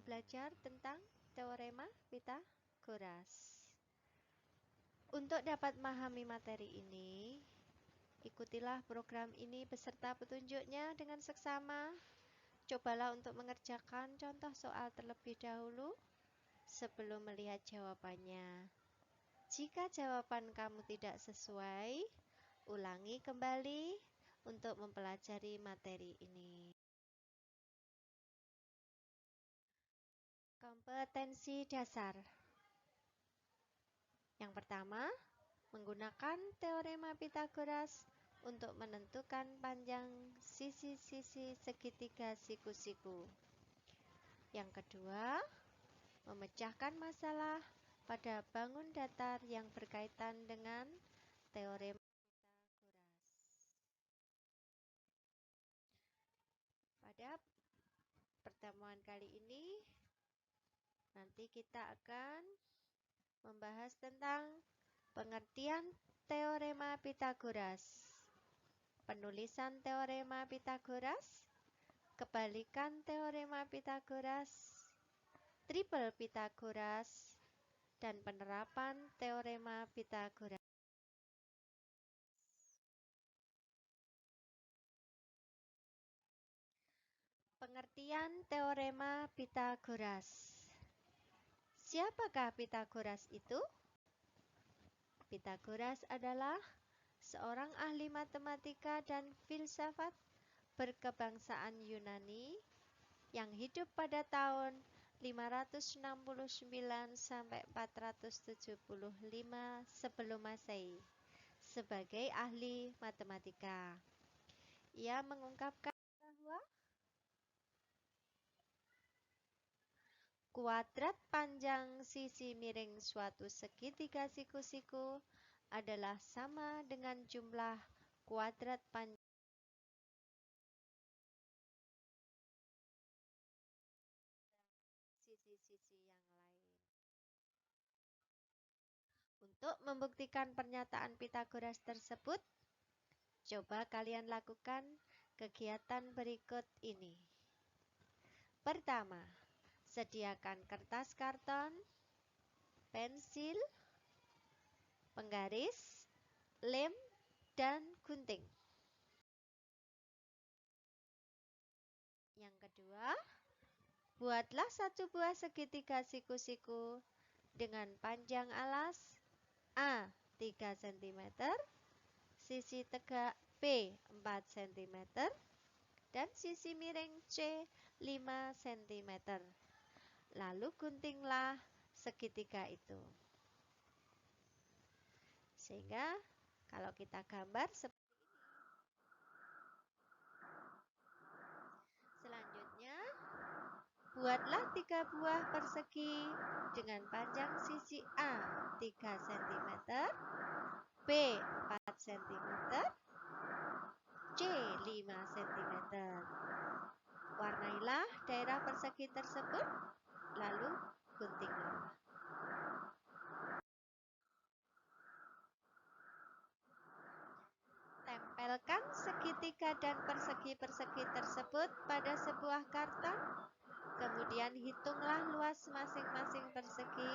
belajar tentang teorema Pitagoras. Untuk dapat memahami materi ini, ikutilah program ini beserta petunjuknya dengan seksama. Cobalah untuk mengerjakan contoh soal terlebih dahulu sebelum melihat jawabannya. Jika jawaban kamu tidak sesuai, ulangi kembali untuk mempelajari materi ini. Kompetensi dasar. Yang pertama, menggunakan teorema Pitagoras untuk menentukan panjang sisi-sisi segitiga siku-siku. Yang kedua, memecahkan masalah pada bangun datar yang berkaitan dengan teorema Pitagoras. Pada pertemuan kali ini, nanti kita akan membahas tentang pengertian teorema Pitagoras, penulisan teorema Pitagoras, kebalikan teorema Pitagoras, triple Pitagoras, dan penerapan teorema Pitagoras. Pengertian teorema Pitagoras. Siapakah Pitagoras itu? Pitagoras adalah seorang ahli matematika dan filsafat berkebangsaan Yunani yang hidup pada tahun 569 sampai 475 sebelum Masehi sebagai ahli matematika. Ia mengungkapkan bahwa kuadrat panjang sisi miring suatu segitiga siku-siku adalah sama dengan jumlah kuadrat panjang sisi-sisi yang lain. Untuk membuktikan pernyataan Pitagoras tersebut, coba kalian lakukan kegiatan berikut ini. Pertama, sediakan kertas karton, pensil, penggaris, lem, dan gunting. Yang kedua, buatlah satu buah segitiga siku-siku dengan panjang alas A 3 cm, sisi tegak B 4 cm, dan sisi miring C 5 cm. Lalu guntinglah segitiga itu. Sehingga kalau kita gambar seperti ini. Selanjutnya, buatlah 3 buah persegi dengan panjang sisi A 3 cm, B 4 cm, C 5 cm. Warnailah daerah persegi tersebut, lalu guntinglah. Tempelkan segitiga dan persegi-persegi tersebut pada sebuah karton. Kemudian hitunglah luas masing-masing persegi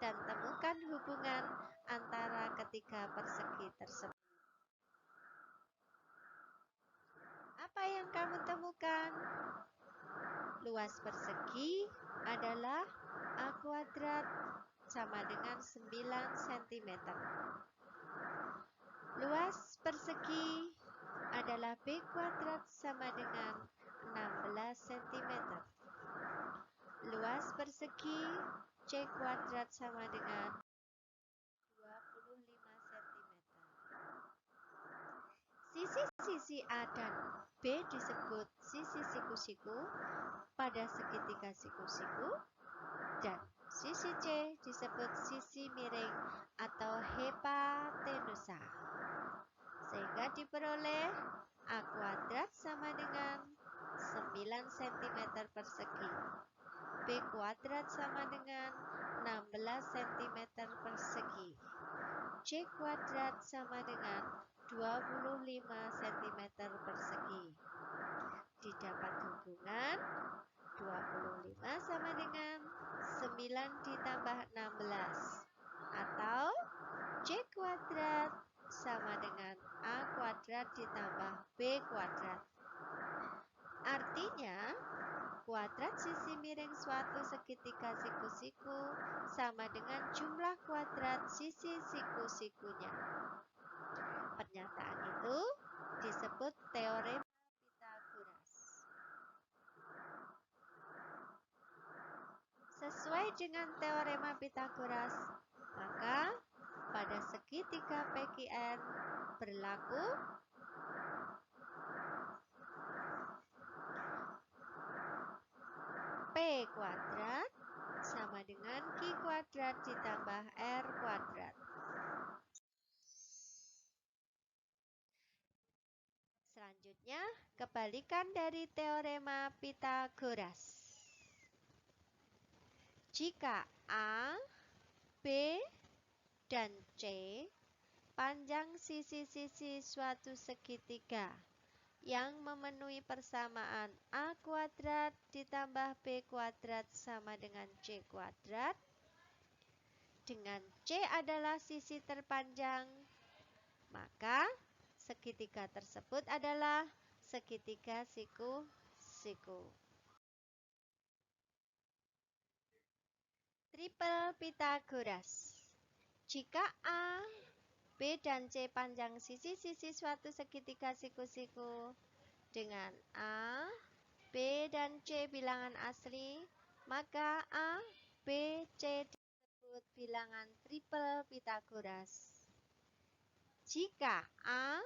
dan temukan hubungan antara ketiga persegi tersebut. Apa yang kamu temukan? Luas persegi adalah A kuadrat sama dengan 9 cm. Luas persegi adalah B kuadrat sama dengan 16 cm. Luas persegi C kuadrat sama dengan 25 cm. Sisi-sisi A dan B disebut sisi siku-siku pada segitiga siku-siku, dan sisi C disebut sisi miring atau hipotenusa. Sehingga diperoleh A kuadrat sama dengan 9 cm persegi, B kuadrat sama dengan 16 cm persegi, C kuadrat sama dengan 25 cm persegi. Didapat hubungan 25 sama dengan 9 ditambah 16. Atau C kuadrat sama dengan A kuadrat ditambah B kuadrat. Artinya, kuadrat sisi miring suatu segitiga siku-siku sama dengan jumlah kuadrat sisi siku-sikunya. Pernyataan itu disebut teorema Pythagoras. Sesuai dengan teorema Pythagoras, maka pada segitiga PQN berlaku P kuadrat sama dengan Q kuadrat ditambah R kuadrat. Selanjutnya, kebalikan dari teorema Pythagoras. Jika A, B, dan C panjang sisi-sisi suatu segitiga yang memenuhi persamaan A kuadrat ditambah B kuadrat sama dengan C kuadrat, dengan C adalah sisi terpanjang, maka segitiga tersebut adalah segitiga siku-siku. Triple Pythagoras. Jika A, B, dan C panjang sisi-sisi suatu segitiga siku-siku dengan A, B, dan C bilangan asli, maka A, B, C disebut bilangan triple Pythagoras. Jika A,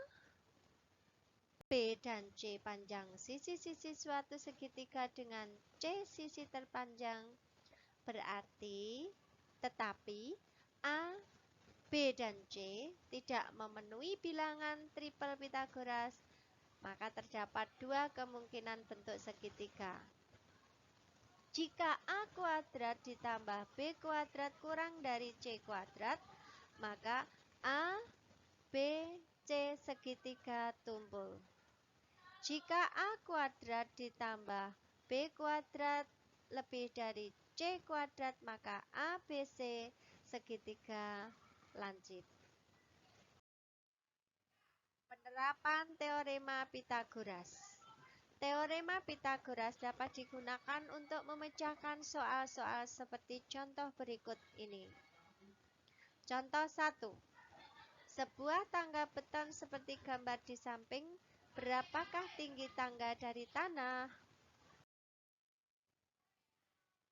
B, dan C panjang sisi-sisi suatu segitiga dengan C sisi terpanjang, berarti tetapi A, B, dan C tidak memenuhi bilangan triple Pythagoras, maka terdapat dua kemungkinan bentuk segitiga. Jika A kuadrat ditambah B kuadrat kurang dari C kuadrat, maka A, B, C segitiga tumpul. Jika A kuadrat ditambah B kuadrat lebih dari C kuadrat, maka ABC segitiga lancip. Penerapan teorema Pythagoras. Teorema Pythagoras dapat digunakan untuk memecahkan soal-soal seperti contoh berikut ini. Contoh 1. Sebuah tangga beton seperti gambar di samping, berapakah tinggi tangga dari tanah?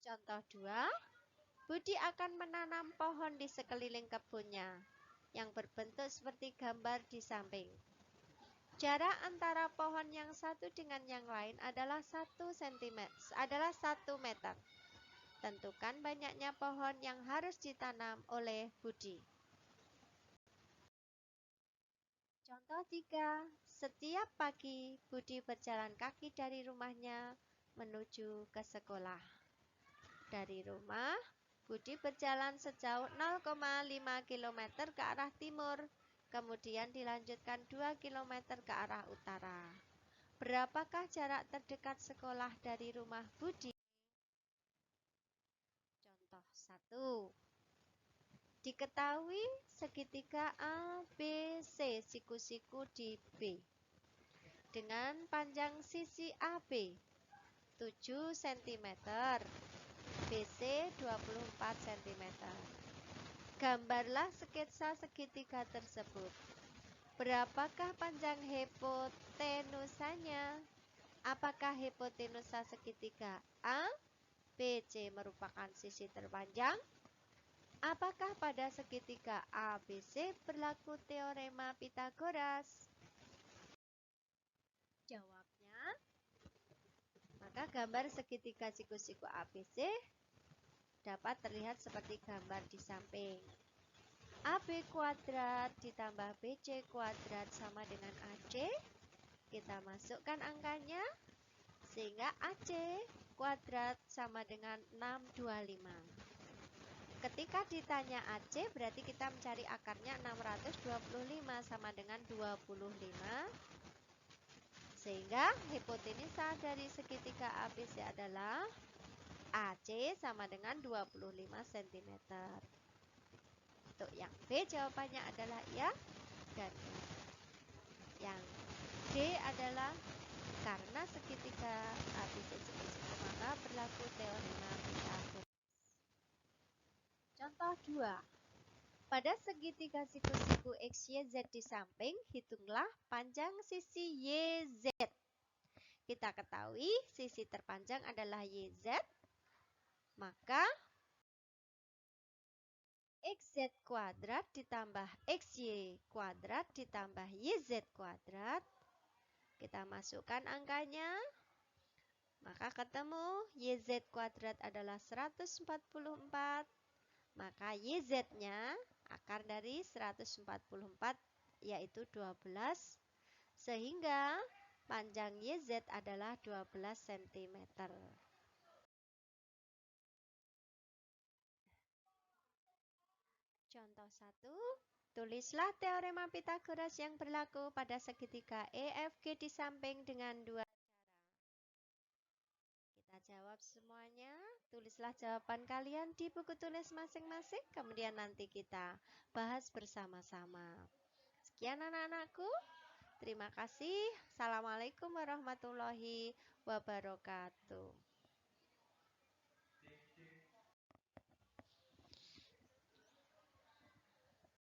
Contoh 2. Budi akan menanam pohon di sekeliling kebunnya yang berbentuk seperti gambar di samping. Jarak antara pohon yang satu dengan yang lain adalah 1 meter. Tentukan banyaknya pohon yang harus ditanam oleh Budi. Contoh 3. Setiap pagi Budi berjalan kaki dari rumahnya menuju ke sekolah. Dari rumah, Budi berjalan sejauh 0,5 km ke arah timur, kemudian dilanjutkan 2 km ke arah utara. Berapakah jarak terdekat sekolah dari rumah Budi? Contoh 1. Diketahui segitiga A, B, C siku-siku di B dengan panjang sisi AB 7 cm, BC 24 cm. Gambarlah sketsa segitiga tersebut. Berapakah panjang hipotenusanya? Apakah hipotenusa segitiga A, B, C merupakan sisi terpanjang? Apakah pada segitiga ABC berlaku teorema Pythagoras? Jawabnya, maka gambar segitiga siku-siku ABC dapat terlihat seperti gambar di samping. AB kuadrat ditambah BC kuadrat sama dengan AC. Kita masukkan angkanya sehingga AC kuadrat sama dengan 625. Ketika ditanya AC, berarti kita mencari akarnya 625 sama dengan 25 Sehingga hipotenusa dari segitiga ABC adalah AC sama dengan 25 cm. Untuk yang B jawabannya adalah iya dan iya. Yang D adalah karena segitiga ABC siku-siku maka berlaku teorema Pythagoras. Contoh 2. Pada segitiga siku-siku XYZ di samping, hitunglah panjang sisi YZ. Kita ketahui sisi terpanjang adalah YZ, maka XZ kuadrat ditambah XY kuadrat ditambah YZ kuadrat. Kita masukkan angkanya, maka ketemu YZ kuadrat adalah 144. Maka YZ-nya akar dari 144 yaitu 12. Sehingga panjang YZ adalah 12 cm. Contoh 1. Tulislah teorema Pythagoras yang berlaku pada segitiga EFG di samping dengan dua cara. Kita jawab semuanya. Tulislah jawaban kalian di buku tulis masing-masing. Kemudian nanti kita bahas bersama-sama. Sekian anak-anakku. Terima kasih. Assalamualaikum warahmatullahi wabarakatuh.